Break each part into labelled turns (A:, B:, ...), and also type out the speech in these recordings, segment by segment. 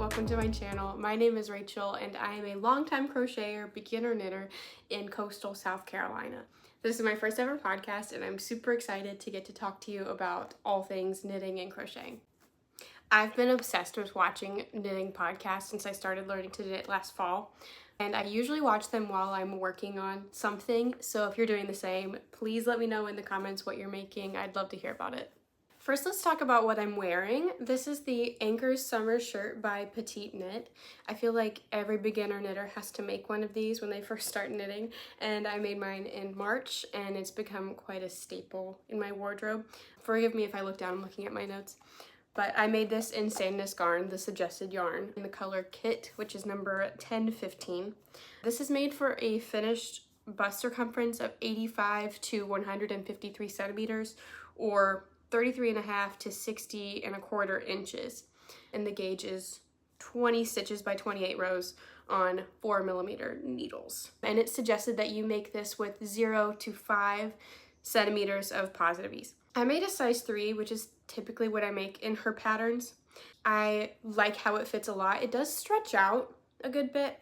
A: welcome to my channel. My name is Rachel and I am a longtime crocheter, beginner knitter in coastal South Carolina. This is my first ever podcast and I'm super excited to get to talk to you about all things knitting and crocheting. I've been obsessed with watching knitting podcasts since I started learning to knit last fall, and I usually watch them while I'm working on something, so if you're doing the same, please let me know in the comments what you're making. I'd love to hear about it. First, let's talk about what I'm wearing. This is the Anker summer shirt by PetiteKnit. I feel like every beginner knitter has to make one of these when they first start knitting, and I made mine in March, and it's become quite a staple in my wardrobe. Forgive me if I look down, I'm looking at my notes. But I made this in Sandnes Garn, the suggested yarn, in the color Kit, which is number 1015. This is made for a finished bust circumference of 85 to 153 centimeters, or 33.5 to 60.25 inches, and the gauge is 20 stitches by 28 rows on 4mm needles. And it's suggested that you make this with 0 to 5 centimeters of positive ease. I made a size 3, which is typically what I make in her patterns. I like how it fits a lot. It does stretch out a good bit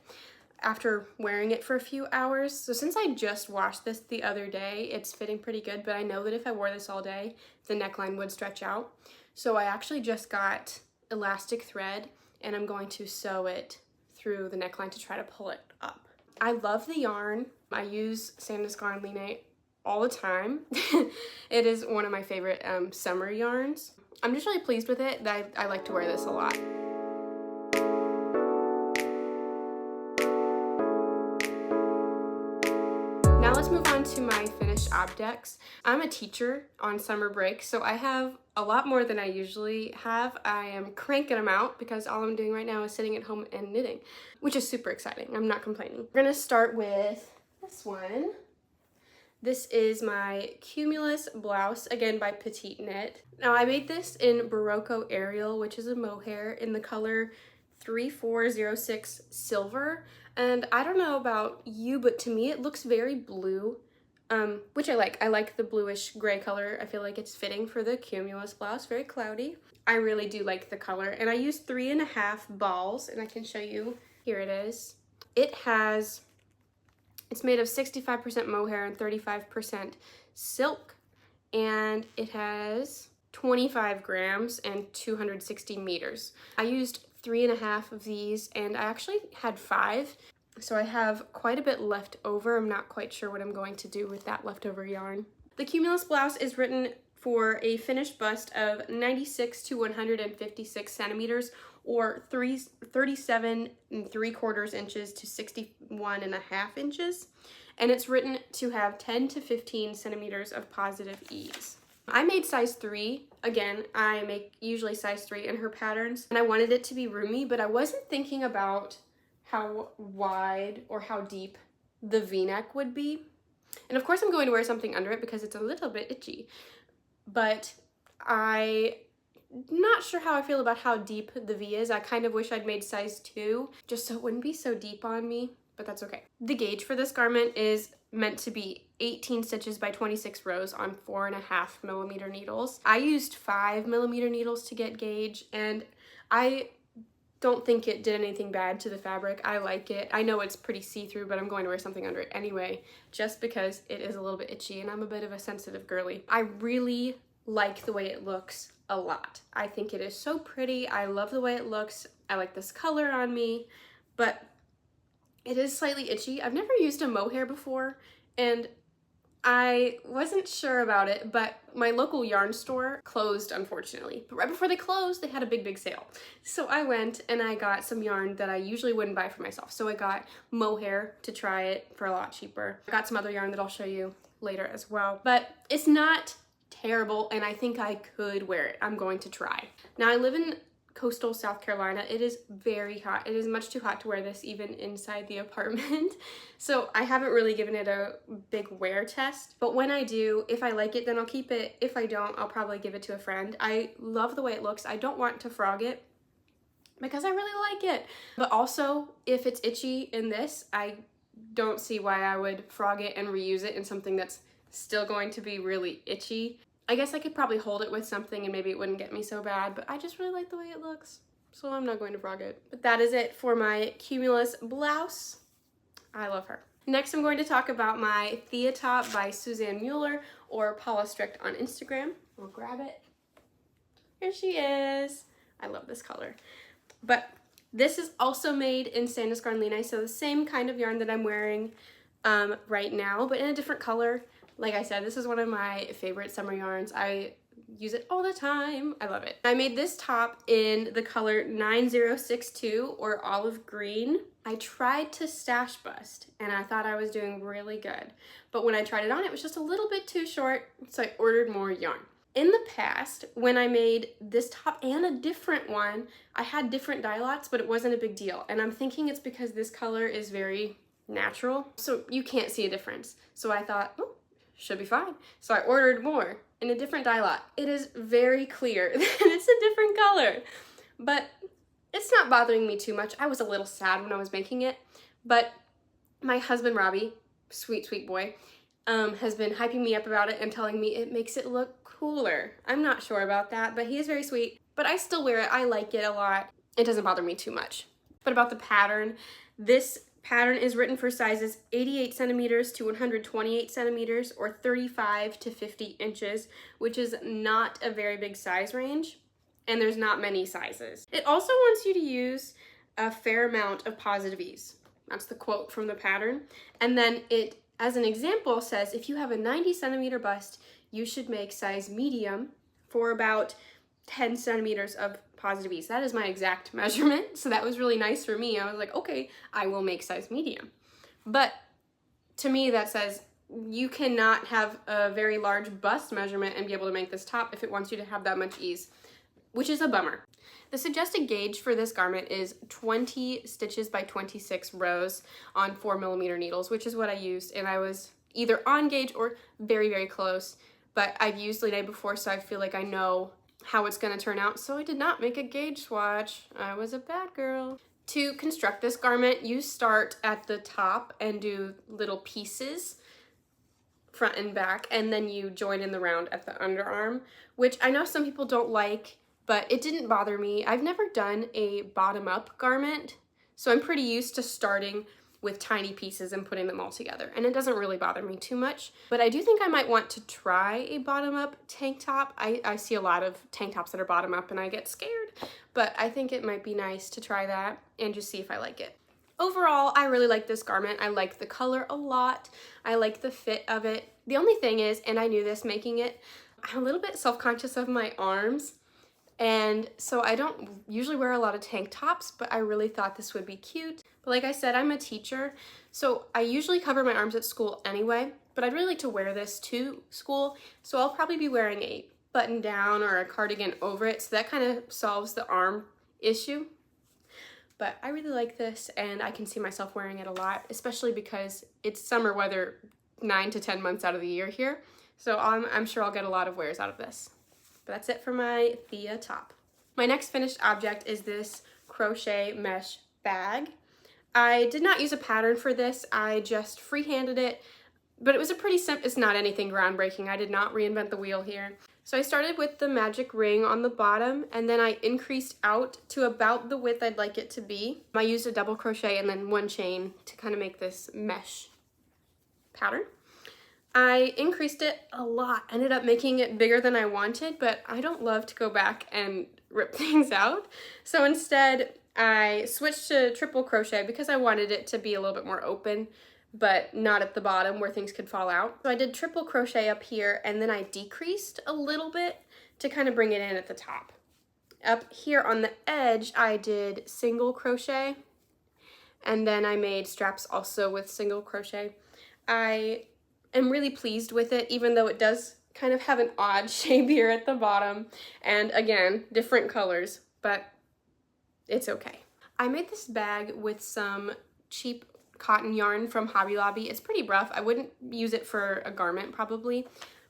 A: after wearing it for a few hours. So since I just washed this the other day, it's fitting pretty good, but I know that if I wore this all day, the neckline would stretch out. So I actually just got elastic thread and I'm going to sew it through the neckline to try to pull it up. I love the yarn. I use Sandnes Garn Line all the time. It is one of my favorite summer yarns. I'm just really pleased with it. I like to wear this a lot. Now let's move on to my finished objects. I'm a teacher on summer break, so I have a lot more than I usually have. I am cranking them out because all I'm doing right now is sitting at home and knitting, which is super exciting. I'm not complaining. We're gonna start with this one. This is my Cumulus Blouse, again by PetiteKnit. Now I made this in Barocco Ariel, which is a mohair, in the color 3406 Silver. And I don't know about you, but to me it looks very blue, which I like. I like the bluish gray color. I feel like it's fitting for the Cumulus Blouse, very cloudy. I really do like the color. And I used 3.5 balls, and I can show you, here it is. It's made of 65% mohair and 35% silk, and it has 25 grams and 260 meters. I used 3.5 of these, and I actually had 5, so I have quite a bit left over. I'm not quite sure what I'm going to do with that leftover yarn. The Cumulus Blouse is written for a finished bust of 96 to 156 centimeters, or 37.75 inches to 61.5 inches, and it's written to have 10 to 15 centimeters of positive ease. I made size 3. Again, I make usually size 3 in her patterns, and I wanted it to be roomy, but I wasn't thinking about how wide or how deep the V-neck would be. And of course I'm going to wear something under it because it's a little bit itchy, but I'm not sure how I feel about how deep the V is. I kind of wish I'd made size 2 just so it wouldn't be so deep on me, but that's okay. The gauge for this garment is meant to be 18 stitches by 26 rows on 4.5mm needles. I used 5mm needles to get gauge, and I don't think it did anything bad to the fabric. I like it. I know it's pretty see-through, but I'm going to wear something under it anyway, just because it is a little bit itchy and I'm a bit of a sensitive girly. I really like the way it looks a lot. I think it is so pretty. I love the way it looks. I like this color on me, but it is slightly itchy. I've never used a mohair before, and I wasn't sure about it, but my local yarn store closed, unfortunately. But right before they closed, they had a big sale. So I went and I got some yarn that I usually wouldn't buy for myself. So I got mohair to try it for a lot cheaper. I got some other yarn that I'll show you later as well. But it's not terrible, and I think I could wear it. I'm going to try. Now I live in coastal South Carolina. It is very hot. It is much too hot to wear this even inside the apartment. So I haven't really given it a big wear test, but when I do, if I like it, then I'll keep it. If I don't, I'll probably give it to a friend. I love the way it looks. I don't want to frog it because I really like it. But also, if it's itchy in this, I don't see why I would frog it and reuse it in something that's still going to be really itchy. I guess I could probably hold it with something and maybe it wouldn't get me so bad, but I just really like the way it looks. so I'm not going to frog it. But that is it for my Cumulus Blouse. I love her. Next, I'm going to talk about my Thea top by Susanne Muller, or Paula Strict on Instagram. We'll grab it. Here she is. I love this color. But this is also made in Sandus Garnline, so the same kind of yarn that I'm wearing right now, but in a different color. Like I said, this is one of my favorite summer yarns. I use it all the time. I love it. I made this top in the color 9062, or olive green. I tried to stash bust and I thought I was doing really good, but when I tried it on, it was just a little bit too short, so I ordered more yarn. In the past, when I made this top and a different one, I had different dye lots, but it wasn't a big deal. And I'm thinking it's because this color is very natural, so you can't see a difference. So I thought, oh, should be fine. So I ordered more in a different dye lot. It is very clear that it's a different color, but it's not bothering me too much. I was a little sad when I was making it, but my husband, Robbie, sweet, sweet boy, has been hyping me up about it and telling me it makes it look cooler. I'm not sure about that, but he is very sweet, but I still wear it. I like it a lot. It doesn't bother me too much. But about the pattern, this pattern is written for sizes 88 centimeters to 128 centimeters, or 35 to 50 inches, which is not a very big size range, and there's not many sizes. It also wants you to use a fair amount of positive ease. That's the quote from the pattern. And then it, as an example, says if you have a 90 centimeter bust, you should make size medium for about 10 centimeters of positive ease. That is my exact measurement, so that was really nice for me. I was like, okay, I will make size medium. But to me, that says you cannot have a very large bust measurement and be able to make this top if it wants you to have that much ease, which is a bummer. The suggested gauge for this garment is 20 stitches by 26 rows on 4mm needles, which is what I used, and I was either on gauge or very, very close, but I've used Lehrer before, so I feel like I know how it's going to turn out, so I did not make a gauge swatch. I was a bad girl. To construct this garment, you start at the top and do little pieces, front and back, and then you join in the round at the underarm, which I know some people don't like, but it didn't bother me. I've never done a bottom-up garment, so I'm pretty used to starting with tiny pieces and putting them all together, and it doesn't really bother me too much. But I do think I might want to try a bottom-up tank top. I see a lot of tank tops that are bottom-up and I get scared, but I think it might be nice to try that and just see if I like it. Overall, I really like this garment. I like the color a lot. I like the fit of it. The only thing is, and I knew this making it, I'm a little bit self-conscious of my arms. And so I don't usually wear a lot of tank tops, but I really thought this would be cute. But like I said, I'm a teacher, so I usually cover my arms at school anyway, but I'd really like to wear this to school. So I'll probably be wearing a button down or a cardigan over it, so that kind of solves the arm issue. But I really like this, and I can see myself wearing it a lot, especially because it's summer weather 9 to 10 months out of the year here. So I'm sure I'll get a lot of wears out of this. But that's it for my Thea top. My next finished object is this Crochet Mesh Bag. I did not use a pattern for this. I just freehanded it, but it was a pretty simple, it's not anything groundbreaking. I did not reinvent the wheel here. So I started with the magic ring on the bottom, and then I increased out to about the width I'd like it to be. I used a double crochet and then one chain to kind of make this mesh pattern. I increased it a lot, ended up making it bigger than I wanted, but I don't love to go back and rip things out. So instead, I switched to triple crochet because I wanted it to be a little bit more open, but not at the bottom where things could fall out. So I did triple crochet up here, and then I decreased a little bit to kind of bring it in at the top. Up here on the edge, I did single crochet, and then I made straps also with single crochet. I am really pleased with it, even though it does kind of have an odd shape here at the bottom, and again, different colors, but it's okay. I made this bag with some cheap cotton yarn from Hobby Lobby. It's pretty rough. I wouldn't use it for a garment probably,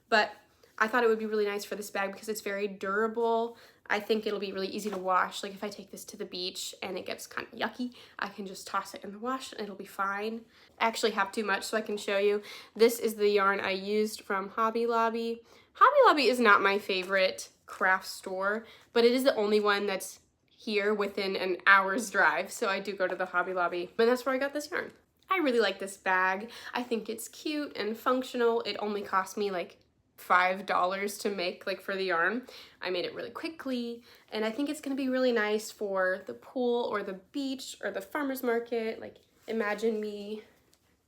A: but I thought it would be really nice for this bag because it's very durable. I think it'll be really easy to wash. Like if I take this to the beach and it gets kind of yucky, I can just toss it in the wash and it'll be fine. I actually have too much so I can show you. This is the yarn I used from Hobby Lobby. Hobby Lobby is not my favorite craft store, but it is the only one that's here within an hour's drive, so I do go to the Hobby Lobby, and that's where I got this yarn. I really like this bag. I think it's cute and functional. It only cost me like $5 to make, like, for the yarn. I made it really quickly, and I think it's gonna be really nice for the pool or the beach or the farmer's market. Like, imagine me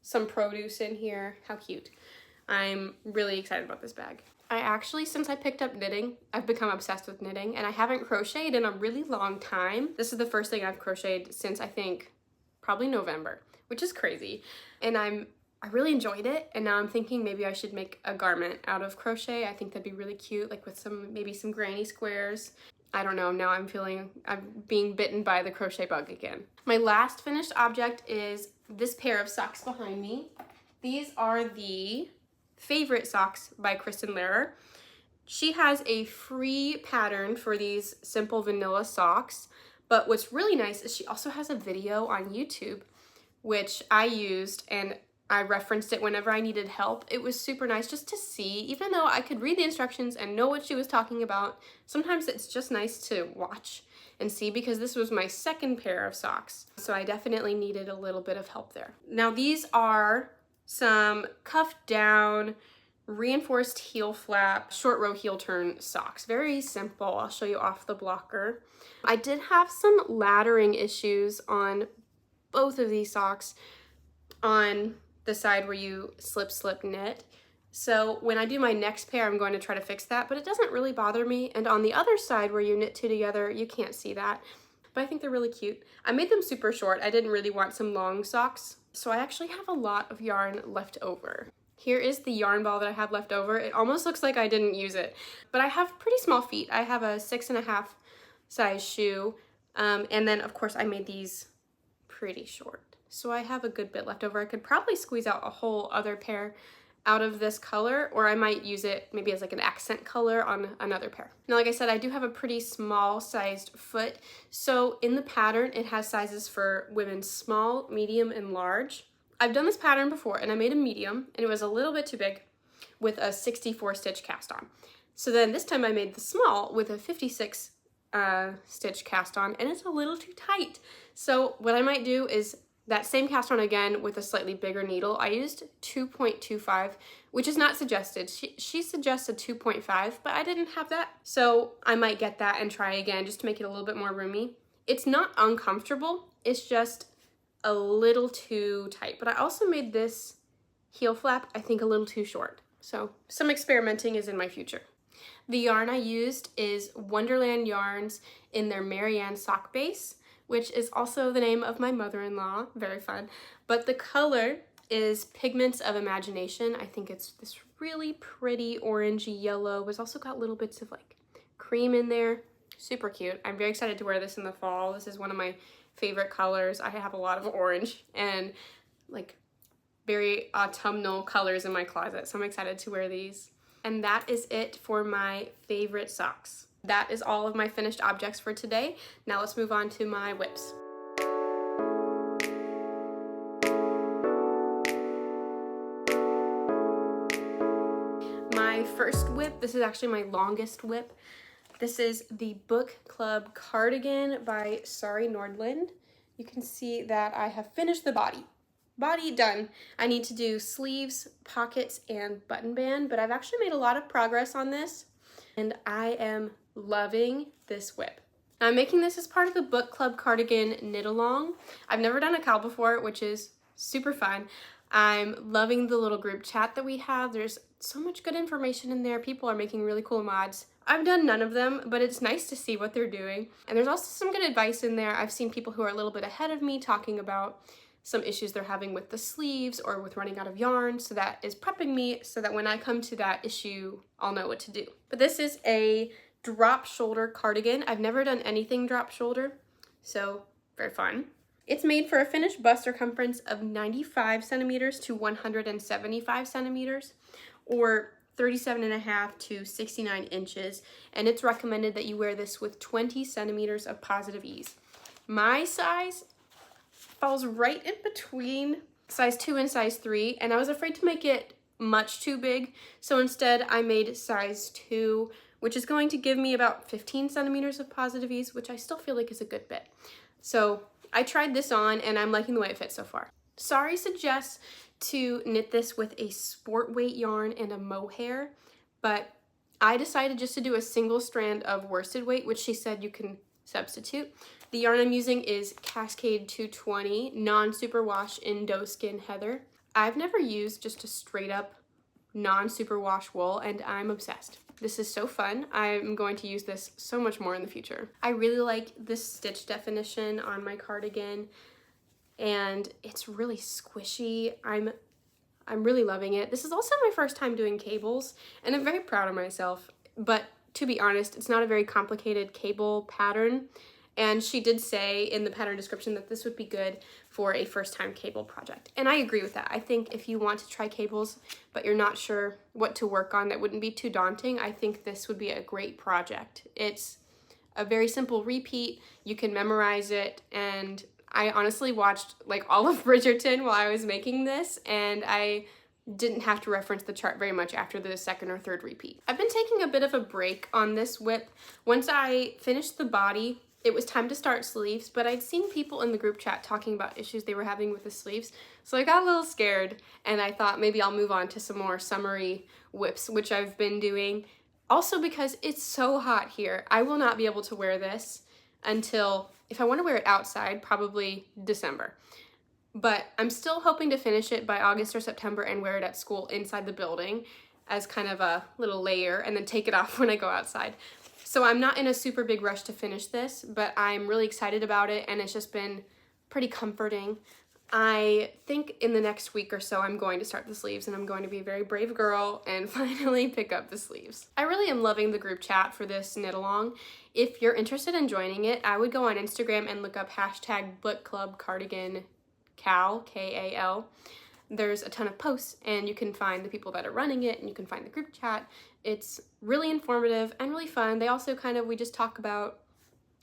A: some produce in here. How cute. I'm really excited about this bag. I actually, since I picked up knitting, I've become obsessed with knitting, and I haven't crocheted in a really long time. This is the first thing I've crocheted since, I think, probably November, which is crazy. And I really enjoyed it, and now I'm thinking maybe I should make a garment out of crochet. I think that'd be really cute, like with maybe some granny squares. I don't know, now I'm being bitten by the crochet bug again. My last finished object is this pair of socks behind me. These are the Favorite Socks by Kristin Lehrer. She has a free pattern for these simple vanilla socks, but what's really nice is she also has a video on YouTube, which I used, and I referenced it whenever I needed help. It was super nice just to see, even though I could read the instructions and know what she was talking about, sometimes it's just nice to watch and see, because this was my second pair of socks, so I definitely needed a little bit of help there. Now these are some cuffed down, reinforced heel flap, short row heel turn socks. Very simple. I'll show you off the blocker. I did have some laddering issues on both of these socks on the side where you slip knit. So when I do my next pair, I'm going to try to fix that, but it doesn't really bother me. And on the other side where you knit two together, you can't see that, but I think they're really cute. I made them super short. I didn't really want some long socks, so I actually have a lot of yarn left over. Here is the yarn ball that I have left over. It almost looks like I didn't use it, but I have pretty small feet. I have a 6.5 size shoe, and then of course I made these pretty short. So I have a good bit left over. I could probably squeeze out a whole other pair out of this color, or I might use it maybe as like an accent color on another pair. Now, like I said, I do have a pretty small sized foot. So in the pattern, it has sizes for women small, medium, and large. I've done this pattern before, and I made a medium, and it was a little bit too big with a 64 stitch cast on. So then this time I made the small with a 56 stitch cast on, and it's a little too tight. So what I might do is that same cast on again with a slightly bigger needle. I used 2.25, which is not suggested. She suggested 2.5, but I didn't have that. So I might get that and try again just to make it a little bit more roomy. It's not uncomfortable, it's just a little too tight. But I also made this heel flap, I think, a little too short. So some experimenting is in my future. The yarn I used is Wonderland Yarns in their Marianne sock base, which is also the name of my mother-in-law. Very fun. But the color is Pigments of Imagination. I think it's this really pretty orangey yellow. It's also got little bits of like cream in there. Super cute. I'm very excited to wear this in the fall. This is one of my favorite colors. I have a lot of orange and like very autumnal colors in my closet, so I'm excited to wear these. And that is it for my favorite socks. That is all of my finished objects for today. Now let's move on to my whips. My first whip, this is actually my longest whip. This is the Book Club Cardigan by Sari Nordlund. You can see that I have finished the body. Body done. I need to do sleeves, pockets, and button band, but I've actually made a lot of progress on this, and I am loving this whip. Now, I'm making this as part of the Book Club Cardigan knit along. I've never done a cowl before, which is super fun. I'm loving the little group chat that we have. There's so much good information in there. People are making really cool mods. I've done none of them, but it's nice to see what they're doing. And there's also some good advice in there. I've seen people who are a little bit ahead of me talking about some issues they're having with the sleeves or with running out of yarn, so that is prepping me so that when I come to that issue, I'll know what to do. But this is a drop shoulder cardigan. I've never done anything drop shoulder, so very fun. It's made for a finished bust circumference of 95 centimeters to 175 centimeters, or 37.5 to 69 inches, and it's recommended that you wear this with 20 centimeters of positive ease. My size falls right in between size 2 and size 3, and I was afraid to make it much too big, so instead I made size 2, which is going to give me about 15 centimeters of positive ease, which I still feel like is a good bit. So I tried this on and I'm liking the way it fits so far. Sari suggests to knit this with a sport weight yarn and a mohair, but I decided just to do a single strand of worsted weight, which she said you can substitute. The yarn I'm using is Cascade 220 non-superwash in doeskin heather. I've never used just a straight up non-superwash wool and I'm obsessed. This is so fun. I'm going to use this so much more in the future. I really like this stitch definition on my cardigan and it's really squishy. I'm really loving it. This is also my first time doing cables and I'm very proud of myself, but to be honest, it's not a very complicated cable pattern. And she did say in the pattern description that this would be good for a first-time cable project. And I agree with that. I think if you want to try cables, but you're not sure what to work on that wouldn't be too daunting, I think this would be a great project. It's a very simple repeat. You can memorize it. And I honestly watched like all of Bridgerton while I was making this, and I didn't have to reference the chart very much after the second or third repeat. I've been taking a bit of a break on this whip. Once I finished the body, it was time to start sleeves, but I'd seen people in the group chat talking about issues they were having with the sleeves, so I got a little scared, and I thought maybe I'll move on to some more summery whips, which I've been doing. Also because it's so hot here, I will not be able to wear this until, if I want to wear it outside, probably December. But I'm still hoping to finish it by August or September and wear it at school inside the building as kind of a little layer and then take it off when I go outside. So I'm not in a super big rush to finish this, but I'm really excited about it and it's just been pretty comforting. I think in the next week or so I'm going to start the sleeves and I'm going to be a very brave girl and finally pick up the sleeves. I really am loving the group chat for this knit along. If you're interested in joining it, I would go on Instagram and look up hashtag Book Club Cardigan Cal, K-A-L. There's a ton of posts and you can find the people that are running it and you can find the group chat. It's really informative and really fun. They also we just talk about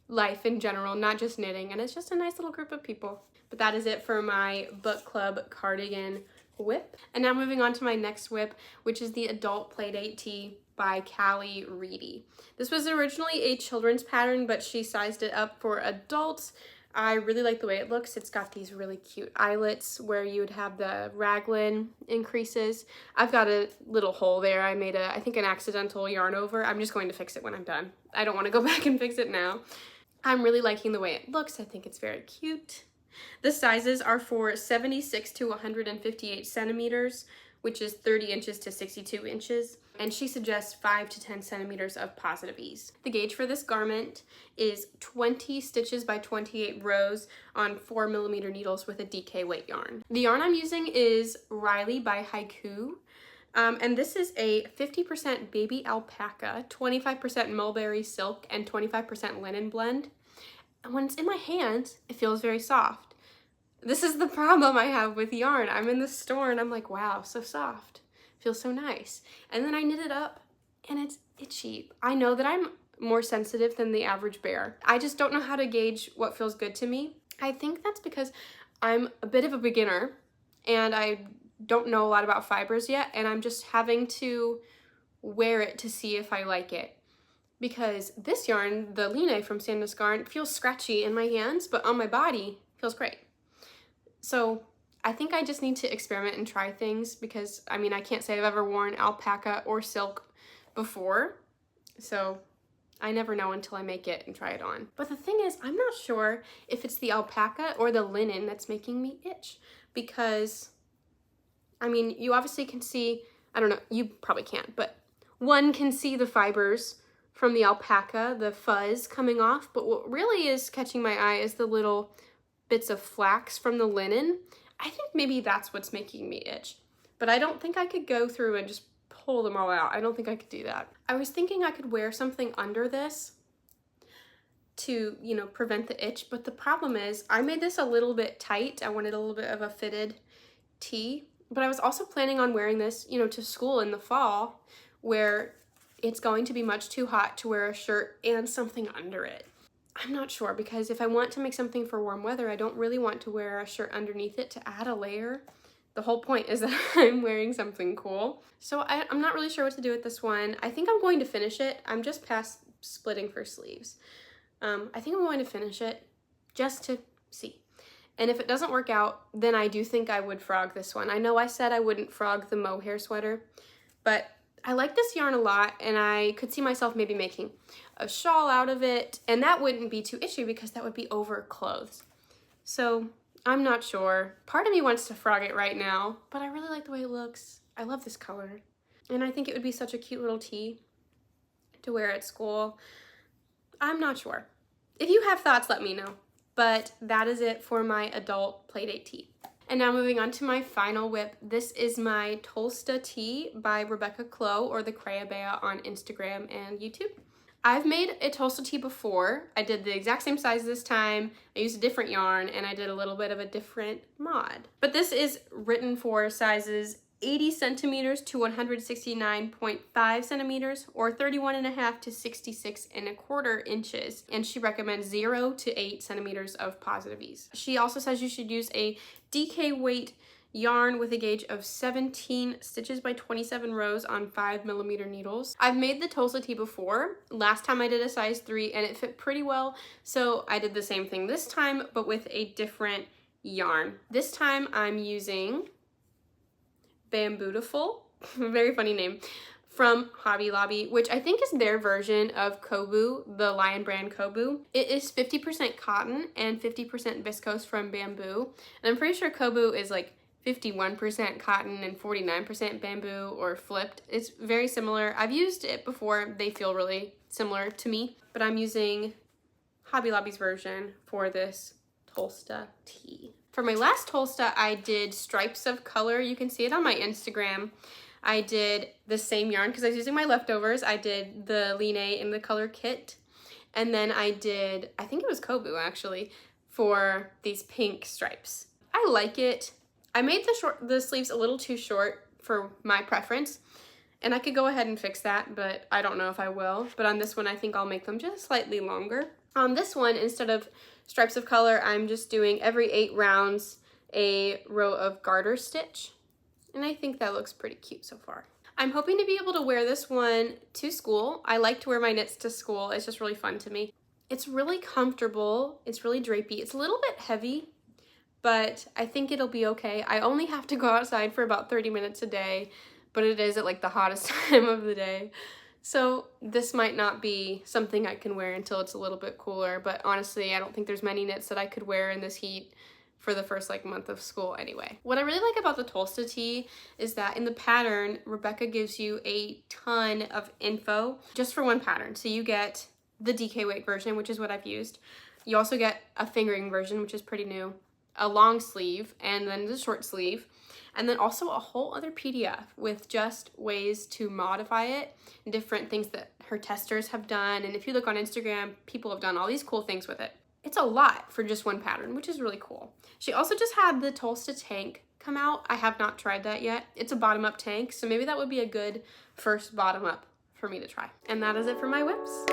A: life in general, not just knitting, and it's just a nice little group of people. But that is it for my book club cardigan whip. And now moving on to my next whip, which is the Adult Playdate Tee by Kalley Reedy. This was originally a children's pattern, but she sized it up for adults. I really like the way it looks. It's got these really cute eyelets where you would have the raglan increases. I've got a little hole there. I made I think an accidental yarn over. I'm just going to fix it when I'm done. I don't want to go back and fix it now. I'm really liking the way it looks. I think it's very cute. The sizes are for 76 to 158 centimeters, which is 30 inches to 62 inches. And she suggests 5 to 10 centimeters of positive ease. The gauge for this garment is 20 stitches by 28 rows on 4mm needles with a DK weight yarn. The yarn I'm using is Riley by Haiku. And this is a 50% baby alpaca, 25% mulberry silk, and 25% linen blend. And when it's in my hands, it feels very soft. This is the problem I have with yarn. I'm in the store and I'm like, wow, so soft. Feels so nice. And then I knit it up and it's itchy. I know that I'm more sensitive than the average bear. I just don't know how to gauge what feels good to me. I think that's because I'm a bit of a beginner and I don't know a lot about fibers yet, and I'm just having to wear it to see if I like it. Because this yarn, the Line from Sandnes Garn, feels scratchy in my hands, but on my body feels great. So I think I just need to experiment and try things because, I mean, I can't say I've ever worn alpaca or silk before, so I never know until I make it and try it on. But the thing is, I'm not sure if it's the alpaca or the linen that's making me itch because, I mean, you obviously can see, I don't know, you probably can't, but one can see the fibers from the alpaca, the fuzz coming off, but what really is catching my eye is the little bits of flax from the linen. I think maybe that's what's making me itch, but I don't think I could go through and just pull them all out. I don't think I could do that. I was thinking I could wear something under this to, you know, prevent the itch, but the problem is I made this a little bit tight. I wanted a little bit of a fitted tee, but I was also planning on wearing this, you know, to school in the fall where it's going to be much too hot to wear a shirt and something under it. I'm not sure because if I want to make something for warm weather, I don't really want to wear a shirt underneath it to add a layer the whole point is that I'm wearing something cool. So I'm not really sure what to do with this one. I think I'm going to finish it. I'm just past splitting for sleeves. I think I'm going to finish it just to see. And if it doesn't work out, then I do think I would frog this one. I know I said I wouldn't frog the mohair sweater, but I like this yarn a lot, and I could see myself maybe making a shawl out of it, and that wouldn't be too issue because that would be over clothes. So I'm not sure. Part of me wants to frog it right now, but I really like the way it looks. I love this color, and I think it would be such a cute little tee to wear at school. I'm not sure. If you have thoughts, let me know. But that is it for my adult Playdate tee. And now moving on to my final whip. This is my Tolsta Tee by Rebecca Clow, or the Crayabea on Instagram and YouTube. I've made a Tolsta Tee before. I did the exact same size this time. I used a different yarn, and I did a little bit of a different mod. But this is written for sizes 80 centimeters to 169.5 centimeters, or 31.5 to 66.25 inches. And she recommends 0 to 8 centimeters of positive ease. She also says you should use a DK weight yarn with a gauge of 17 stitches by 27 rows on 5mm needles. I've made the Tolsta Tee before. Last time I did a size 3 and it fit pretty well, so I did the same thing this time, but with a different yarn. This time I'm using Bambootiful, very funny name, from Hobby Lobby, which I think is their version of Kobu, the Lion brand Kobu. It is 50% cotton and 50% viscose from bamboo, and I'm pretty sure Kobu is like 51% cotton and 49% bamboo, or flipped. It's very similar. I've used it before. They feel really similar to me, but I'm using Hobby Lobby's version for this Tolsta Tee. For my last Tolsta, I did stripes of color. You can see it on my Instagram. I did the same yarn because I was using my leftovers. I did the Line in the color kit. And then I did, I think it was Kobu actually, for these pink stripes. I like it. I made the sleeves a little too short for my preference, and I could go ahead and fix that, but I don't know if I will. But on this one, I think I'll make them just slightly longer. On this one, instead of stripes of color, I'm just doing every 8 rounds a row of garter stitch, and I think that looks pretty cute so far. I'm hoping to be able to wear this one to school. I like to wear my knits to school. It's just really fun to me. It's really comfortable. It's really drapey. It's a little bit heavy, but I think it'll be okay. I only have to go outside for about 30 minutes a day, but it is at like the hottest time of the day. So this might not be something I can wear until it's a little bit cooler, but honestly, I don't think there's many knits that I could wear in this heat for the first like month of school anyway. What I really like about the Tolsta Tee is that in the pattern, Rebecca gives you a ton of info just for one pattern. So you get the DK weight version, which is what I've used. You also get a fingering version, which is pretty new, a long sleeve, and then the short sleeve. And then also a whole other PDF with just ways to modify it, different things that her testers have done. And if you look on Instagram, people have done all these cool things with it. It's a lot for just one pattern, which is really cool. She also just had the Tolsta tank come out. I have not tried that yet. It's a bottom-up tank, so maybe that would be a good first bottom-up for me to try. And that is it for my whips.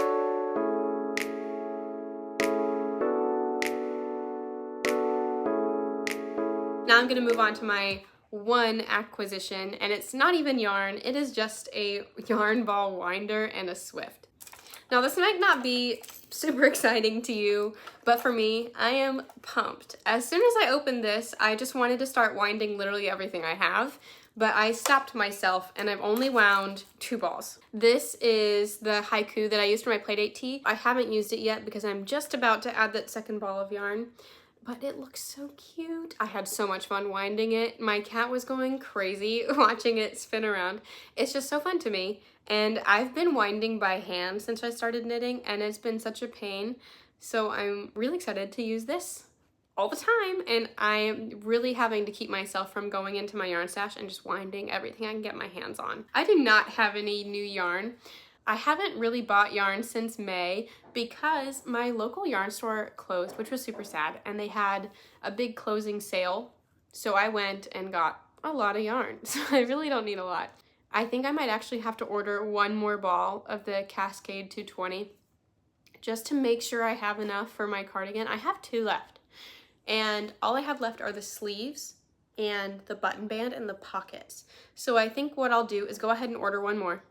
A: Now I'm gonna move on to my one acquisition, and it's not even yarn. It is just a yarn ball winder and a Swift. Now this might not be super exciting to you, but for me, I am pumped. As soon as I opened this, I just wanted to start winding literally everything I have, but I stopped myself and I've only wound 2 balls. This is the haiku that I used for my Playdate Tee. I haven't used it yet because I'm just about to add that second ball of yarn, but it looks so cute. I had so much fun winding it. My cat was going crazy watching it spin around. It's just so fun to me. And I've been winding by hand since I started knitting, and it's been such a pain. So I'm really excited to use this all the time, and I'm really having to keep myself from going into my yarn stash and just winding everything I can get my hands on. I do not have any new yarn. I haven't really bought yarn since May because my local yarn store closed, which was super sad, and they had a big closing sale. So I went and got a lot of yarn, so I really don't need a lot. I think I might actually have to order 1 more ball of the Cascade 220 just to make sure I have enough for my cardigan. I have 2 left, and all I have left are the sleeves and the button band and the pockets. So I think what I'll do is go ahead and order one more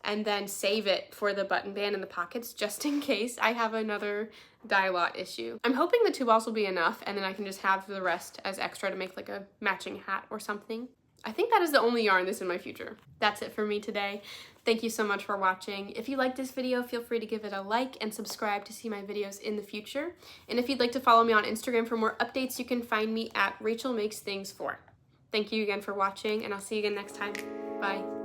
A: and then save it for the button band and the pockets just in case I have another dye lot issue. I'm hoping the 2 balls will be enough and then I can just have the rest as extra to make like a matching hat or something. I think that is the only yarn that's in my future. That's it for me today. Thank you so much for watching. If you liked this video, feel free to give it a like and subscribe to see my videos in the future. And if you'd like to follow me on Instagram for more updates, you can find me at Rachel Makes Things 4. Thank you again for watching, and I'll see you again next time. Bye.